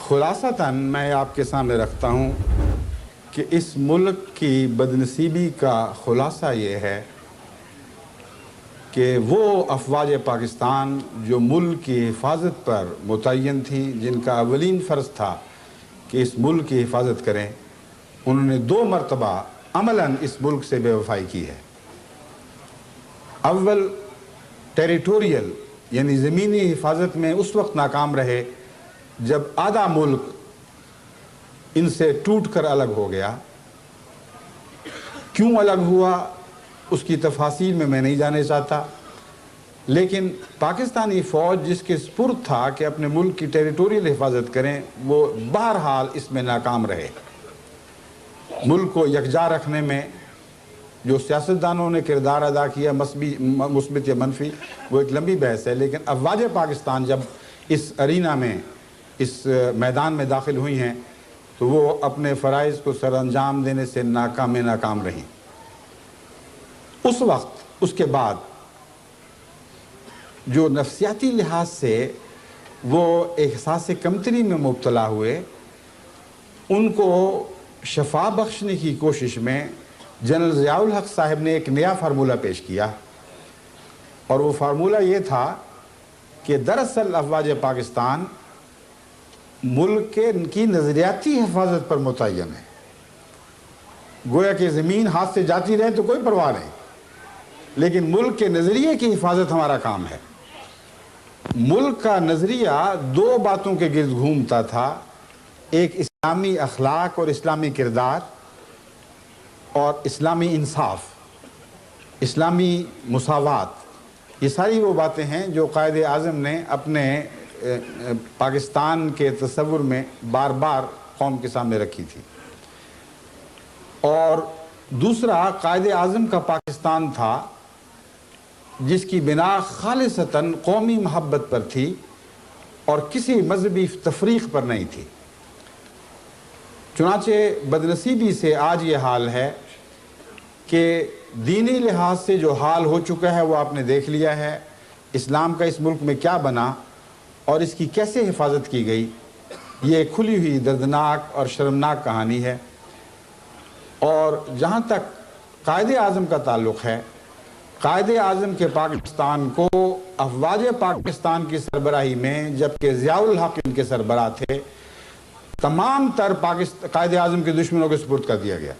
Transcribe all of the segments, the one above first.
خلاصتاً میں آپ کے سامنے رکھتا ہوں کہ اس ملک کی بدنصیبی کا خلاصہ یہ ہے کہ وہ افواج پاکستان جو ملک کی حفاظت پر متعین تھیں، جن کا اولین فرض تھا کہ اس ملک کی حفاظت کریں، انہوں نے 2 مرتبہ عملاً اس ملک سے بے وفائی کی ہے۔ اول ٹیریٹوریل یعنی زمینی حفاظت میں اس وقت ناکام رہے جب آدھا ملک ان سے ٹوٹ کر الگ ہو گیا۔ کیوں الگ ہوا اس کی تفاصیل میں نہیں جانے چاہتا، لیکن پاکستانی فوج جس کے سپرد تھا کہ اپنے ملک کی ٹیریٹوریل حفاظت کریں، وہ بہرحال اس میں ناکام رہے۔ ملک کو یکجا رکھنے میں جو سیاستدانوں نے کردار ادا کیا، مثبت یا منفی، وہ ایک لمبی بحث ہے، لیکن افواج پاکستان جب اس ارینا میں، اس میدان میں داخل ہوئی ہیں تو وہ اپنے فرائض کو سر انجام دینے سے ناکام رہیں۔ اس وقت، اس کے بعد جو نفسیاتی لحاظ سے وہ احساس کمتری میں مبتلا ہوئے، ان کو شفا بخشنے کی کوشش میں جنرل ضیاء الحق صاحب نے ایک نیا فارمولہ پیش کیا، اور وہ فارمولہ یہ تھا کہ دراصل افواج پاکستان ملک کی نظریاتی حفاظت پر متعین ہے۔ گویا کہ زمین ہاتھ سے جاتی رہے تو کوئی پرواہ نہیں، لیکن ملک کے نظریے کی حفاظت ہمارا کام ہے۔ ملک کا نظریہ 2 باتوں کے گرد گھومتا تھا، ایک اسلامی اخلاق اور اسلامی کردار، اور اسلامی انصاف، اسلامی مساوات۔ یہ ساری وہ باتیں ہیں جو قائد اعظم نے اپنے پاکستان کے تصور میں بار بار قوم کے سامنے رکھی تھی۔ اور دوسرا، قائد اعظم کا پاکستان تھا جس کی بنا خالصتاً قومی محبت پر تھی اور کسی مذہبی تفریق پر نہیں تھی۔ چنانچہ بدنصیبی سے آج یہ حال ہے کہ دینی لحاظ سے جو حال ہو چکا ہے وہ آپ نے دیکھ لیا ہے، اسلام کا اس ملک میں کیا بنا اور اس کی کیسے حفاظت کی گئی، یہ کھلی ہوئی دردناک اور شرمناک کہانی ہے۔ اور جہاں تک قائد اعظم کا تعلق ہے، قائد اعظم کے پاکستان کو افواج پاکستان کی سربراہی میں، جبکہ ضیاء الحق ان کے سربراہ تھے، تمام تر قائد اعظم کے دشمنوں کے سپرد کر دیا گیا،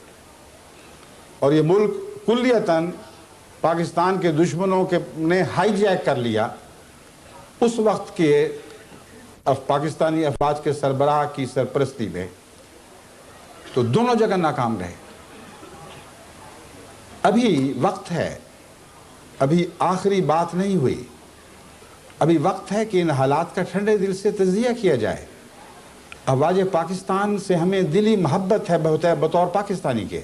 اور یہ ملک کلیتاً پاکستان کے دشمنوں نے ہائی جیک کر لیا۔ اس وقت کے پاکستانی افواج کے سربراہ کی سرپرستی میں، تو دونوں جگہ ناکام رہے۔ ابھی وقت ہے، ابھی آخری بات نہیں ہوئی، ابھی وقت ہے کہ ان حالات کا ٹھنڈے دل سے تجزیہ کیا جائے۔ افواج پاکستان سے ہمیں دلی محبت ہے بطور پاکستانی کے،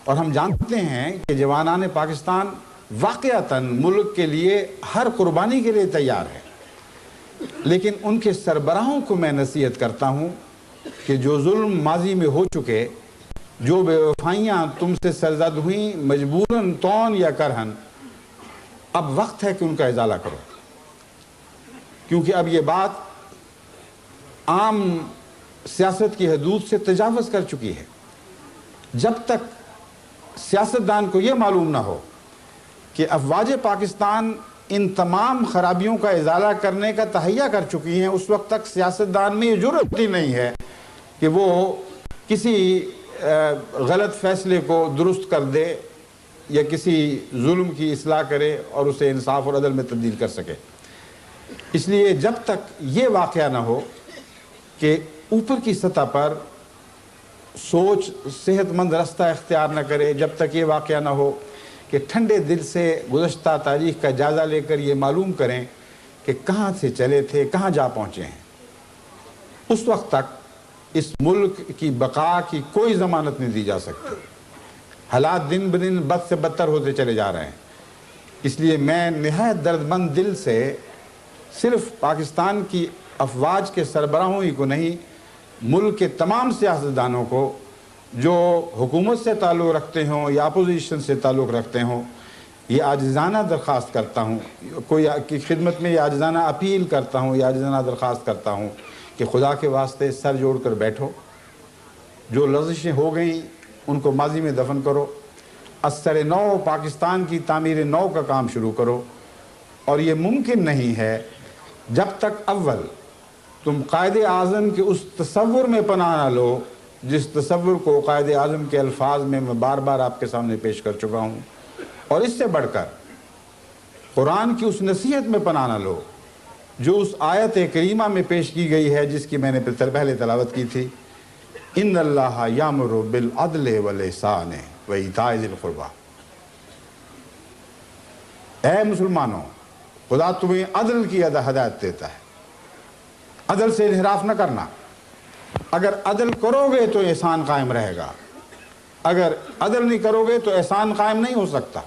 اور ہم جانتے ہیں کہ جوانان پاکستان واقعتاً ملک کے لیے ہر قربانی کے لیے تیار ہے، لیکن ان کے سربراہوں کو میں نصیحت کرتا ہوں کہ جو ظلم ماضی میں ہو چکے، جو بے وفائیاں تم سے سرزد ہوئیں مجبوراً طون یا کرہن، اب وقت ہے کہ ان کا ازالہ کرو، کیونکہ اب یہ بات عام سیاست کی حدود سے تجاوز کر چکی ہے۔ جب تک سیاستدان کو یہ معلوم نہ ہو کہ افواج پاکستان ان تمام خرابیوں کا ازالہ کرنے کا تہیہ کر چکی ہیں، اس وقت تک سیاستدان میں یہ جرأت ہی نہیں ہے کہ وہ کسی غلط فیصلے کو درست کر دے یا کسی ظلم کی اصلاح کرے اور اسے انصاف اور عدل میں تبدیل کر سکے۔ اس لیے جب تک یہ واقعہ نہ ہو کہ اوپر کی سطح پر سوچ صحت مند رستہ اختیار نہ کرے، جب تک یہ واقعہ نہ ہو کہ ٹھنڈے دل سے گزشتہ تاریخ کا جائزہ لے کر یہ معلوم کریں کہ کہاں سے چلے تھے، کہاں جا پہنچے ہیں، اس وقت تک اس ملک کی بقا کی کوئی ضمانت نہیں دی جا سکتی۔ حالات دن بدن بد سے بدتر ہوتے چلے جا رہے ہیں۔ اس لیے میں نہایت درد مند دل سے صرف پاکستان کی افواج کے سربراہوں ہی کو نہیں، ملک کے تمام سیاستدانوں کو جو حکومت سے تعلق رکھتے ہوں یا اپوزیشن سے تعلق رکھتے ہوں، یہ عاجزانہ درخواست کرتا ہوں، کوئی کی خدمت میں یہ عاجزانہ اپیل کرتا ہوں، یہ عاجزانہ درخواست کرتا ہوں کہ خدا کے واسطے سر جوڑ کر بیٹھو، جو لغزشیں ہو گئیں ان کو ماضی میں دفن کرو، اثر نو پاکستان کی تعمیر نو کا کام شروع کرو۔ اور یہ ممکن نہیں ہے جب تک اول تم قائد اعظم کے اس تصور میں پناہ نہ لو جس تصور کو قائد اعظم کے الفاظ میں بار بار آپ کے سامنے پیش کر چکا ہوں، اور اس سے بڑھ کر قرآن کی اس نصیحت میں پناہ نہ لو جو اس آیت کریمہ میں پیش کی گئی ہے جس کی میں نے پہلے تلاوت کی تھی، ان اللہ یامر بالعدل والاحسان وایتاء ذی القربی۔ اے مسلمانوں، خدا تمہیں عدل کی ہدایت دیتا ہے، عدل سے انحراف نہ کرنا۔ اگر عدل کرو گے تو احسان قائم رہے گا، اگر عدل نہیں کرو گے تو احسان قائم نہیں ہو سکتا۔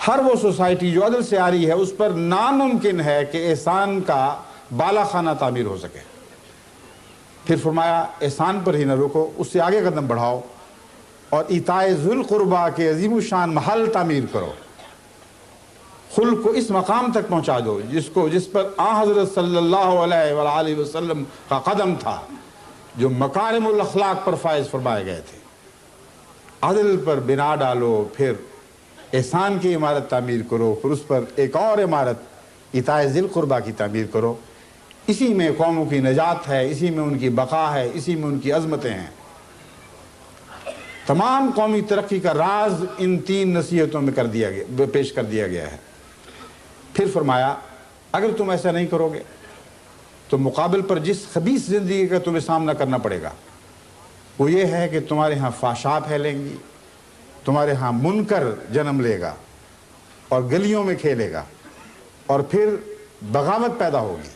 ہر وہ سوسائٹی جو عدل سے آ رہی ہے اس پر ناممکن ہے کہ احسان کا بالا خانہ تعمیر ہو سکے۔ پھر فرمایا احسان پر ہی نہ رکو، اس سے آگے قدم بڑھاؤ اور ایتاء ذی القربی کے عظیم الشان محل تعمیر کرو، خلق کو اس مقام تک پہنچا دو جس پر حضرت صلی اللہ علیہ وآلہ وسلم کا قدم تھا، جو مکارم الاخلاق پر فائز فرمائے گئے تھے۔ عدل پر بنا ڈالو، پھر احسان کی عمارت تعمیر کرو، پھر اس پر ایک اور عمارت ایتاء ذی القربی کی تعمیر کرو۔ اسی میں قوموں کی نجات ہے، اسی میں ان کی بقا ہے، اسی میں ان کی عظمتیں ہیں۔ تمام قومی ترقی کا راز ان تین نصیحتوں میں پیش کر دیا گیا ہے۔ پھر فرمایا اگر تم ایسا نہیں کرو گے تو مقابل پر جس خبیث زندگی کا تمہیں سامنا کرنا پڑے گا وہ یہ ہے کہ تمہارے ہاں فحشاء پھیلیں گی، تمہارے ہاں منکر جنم لے گا اور گلیوں میں کھیلے گا، اور پھر بغاوت پیدا ہوگی،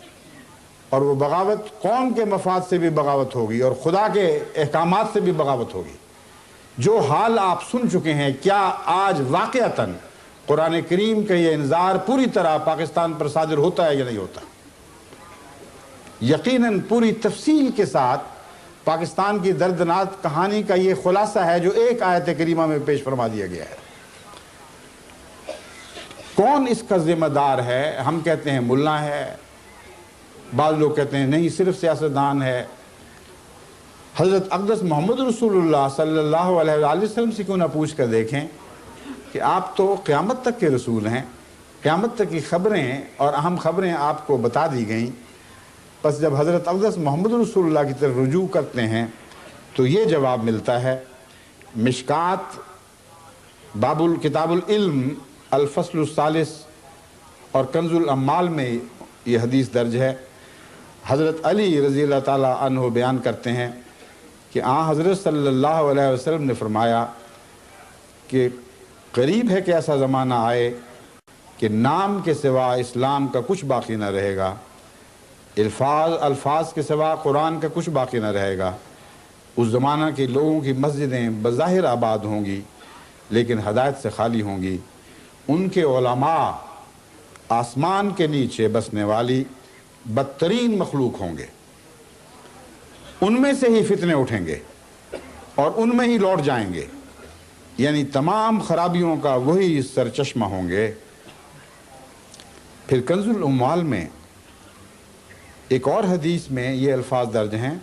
اور وہ بغاوت قوم کے مفاد سے بھی بغاوت ہوگی اور خدا کے احکامات سے بھی بغاوت ہوگی۔ جو حال آپ سن چکے ہیں، کیا آج واقعتاً قرآن کریم کا یہ انذار پوری طرح پاکستان پر صادر ہوتا ہے یا نہیں ہوتا؟ یقیناً پوری تفصیل کے ساتھ پاکستان کی دردناک کہانی کا یہ خلاصہ ہے جو ایک آیت کریمہ میں پیش فرما دیا گیا ہے۔ کون اس کا ذمہ دار ہے؟ ہم کہتے ہیں ملا ہے، بعض لوگ کہتے ہیں نہیں صرف سیاستدان ہے۔ حضرت اقدس محمد رسول اللہ صلی اللہ علیہ وآلہ وسلم سے کیوں نہ پوچھ کر دیکھیں کہ آپ تو قیامت تک کے رسول ہیں، قیامت تک کی خبریں اور اہم خبریں آپ کو بتا دی گئیں، پس جب حضرت اقدس محمد رسول اللہ کی طرف رجوع کرتے ہیں تو یہ جواب ملتا ہے۔ مشکات باب کتاب العلم الفصل الثالث اور کنز الاموال میں یہ حدیث درج ہے۔ حضرت علی رضی اللہ تعالیٰ عنہ بیان کرتے ہیں کہ حضرت صلی اللہ علیہ وسلم نے فرمایا کہ قریب ہے کہ ایسا زمانہ آئے کہ نام کے سوا اسلام کا کچھ باقی نہ رہے گا، الفاظ کے سوا قرآن کا کچھ باقی نہ رہے گا۔ اس زمانہ کے لوگوں کی مسجدیں بظاہر آباد ہوں گی لیکن ہدایت سے خالی ہوں گی، ان کے علماء آسمان کے نیچے بسنے والی بدترین مخلوق ہوں گے، ان میں سے ہی فتنے اٹھیں گے اور ان میں ہی لوٹ جائیں گے، یعنی تمام خرابیوں کا وہی سرچشمہ ہوں گے۔ پھر کنز الاموال میں ایک اور حدیث میں یہ الفاظ درج ہیں،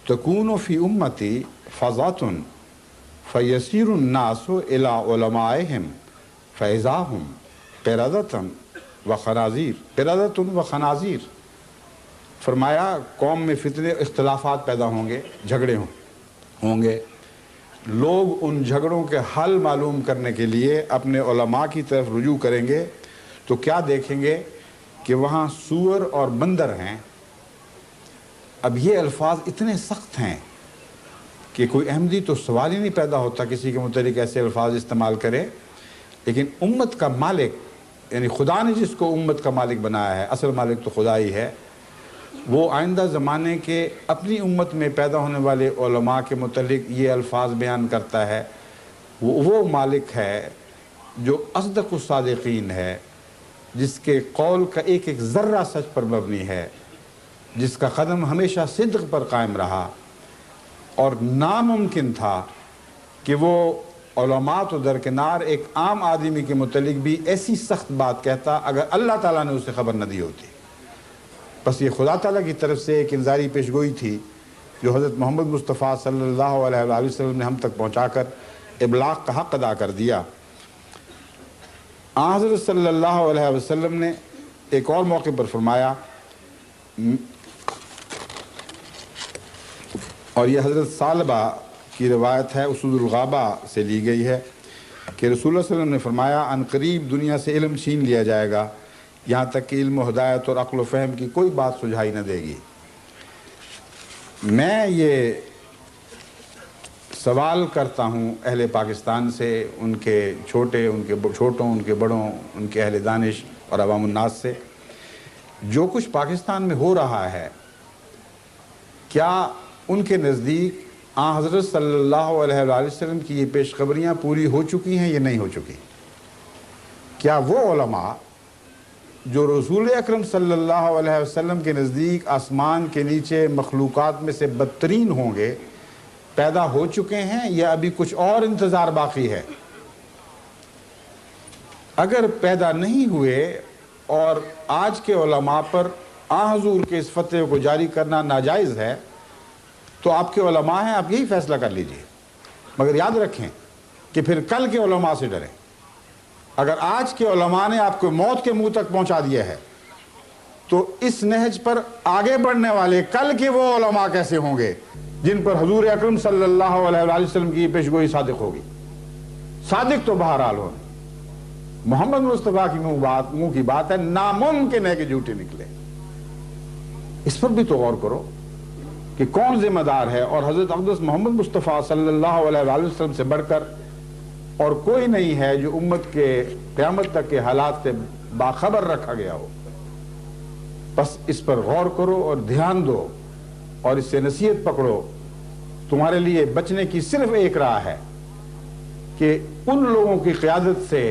تکون فی امتی فضات فیسیر الناس الی علمائہم فاذا ہم قردۃ و خنازیر۔ فرمایا قوم میں فتنے اختلافات پیدا ہوں گے، جھگڑے ہوں گے، لوگ ان جھگڑوں کے حل معلوم کرنے کے لیے اپنے علماء کی طرف رجوع کریں گے تو کیا دیکھیں گے کہ وہاں سور اور بندر ہیں۔ اب یہ الفاظ اتنے سخت ہیں کہ کوئی احمدی تو سوال ہی نہیں پیدا ہوتا کسی کے متعلق ایسے الفاظ استعمال کرے، لیکن امت کا مالک یعنی خدا نے جس کو امت کا مالک بنایا ہے، اصل مالک تو خدا ہی ہے، وہ آئندہ زمانے کے اپنی امت میں پیدا ہونے والے علماء کے متعلق یہ الفاظ بیان کرتا ہے۔ وہ مالک ہے جو اصدق الصادقین ہے، جس کے قول کا ایک ایک ذرہ سچ پر مبنی ہے، جس کا قدم ہمیشہ صدق پر قائم رہا، اور ناممکن تھا کہ وہ علماء تو درکنار ایک عام آدمی کے متعلق بھی ایسی سخت بات کہتا اگر اللہ تعالیٰ نے اسے خبر نہ دی ہوتی۔ بس یہ خدا تعالیٰ کی طرف سے ایک انذاری پیشگوئی تھی جو حضرت محمد مصطفیٰ صلی اللہ علیہ وآلہ وسلم نے ہم تک پہنچا کر ابلاغ کا حق ادا کر دیا۔ آن حضرت صلی اللہ علیہ وسلم نے ایک اور موقع پر فرمایا، اور یہ حضرت ثعلبہ کی روایت ہے، اسود الغابہ سے لی گئی ہے، کہ رسول اللہ صلی اللہ علیہ وسلم نے فرمایا ان قریب دنیا سے علم چھین لیا جائے گا، یہاں تک کہ علم و ہدایت اور عقل و فہم کی کوئی بات سجھائی نہ دے گی۔ میں یہ سوال کرتا ہوں اہل پاکستان سے، ان کے چھوٹوں، ان کے بڑوں، ان کے اہل دانش اور عوام الناس سے، جو کچھ پاکستان میں ہو رہا ہے کیا ان کے نزدیک آن حضرت صلی اللہ علیہ وآلہ وسلم کی یہ پیش خبریاں پوری ہو چکی ہیں یا نہیں ہو چکی؟ کیا وہ علماء جو رسول اکرم صلی اللہ علیہ وسلم کے نزدیک آسمان کے نیچے مخلوقات میں سے بدترین ہوں گے پیدا ہو چکے ہیں یا ابھی کچھ اور انتظار باقی ہے؟ اگر پیدا نہیں ہوئے اور آج کے علماء پر آن حضور کے اس فتوے کو جاری کرنا ناجائز ہے تو آپ کے علماء ہیں، آپ یہی فیصلہ کر لیجئے، مگر یاد رکھیں کہ پھر کل کے علماء سے ڈریں۔ اگر آج کے علماء نے آپ کو موت کے منہ تک پہنچا دیا ہے تو اس نہج پر آگے بڑھنے والے کل کے وہ علماء کیسے ہوں گے جن پر حضور اکرم صلی اللہ علیہ وآلہ وسلم کی پیشگوئی صادق ہوگی؟ صادق تو بہرحال ہو، محمد مصطفیٰ کی منہ کی بات ہے، ناممکن ہے کہ جھوٹے نکلے۔ اس پر بھی تو غور کرو کہ کون ذمہ دار ہے، اور حضرت اقدس محمد مصطفیٰ صلی اللہ علیہ وآلہ وسلم سے بڑھ کر اور کوئی نہیں ہے جو امت کے قیامت تک کے حالات سے باخبر رکھا گیا ہو۔ بس اس پر غور کرو اور دھیان دو اور اس سے نصیحت پکڑو۔ تمہارے لیے بچنے کی صرف ایک راہ ہے کہ ان لوگوں کی قیادت سے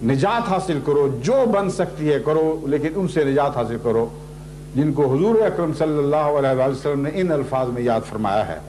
نجات حاصل کرو، جو بن سکتی ہے کرو، لیکن ان سے نجات حاصل کرو جن کو حضور اکرم صلی اللہ علیہ وسلم نے ان الفاظ میں یاد فرمایا ہے۔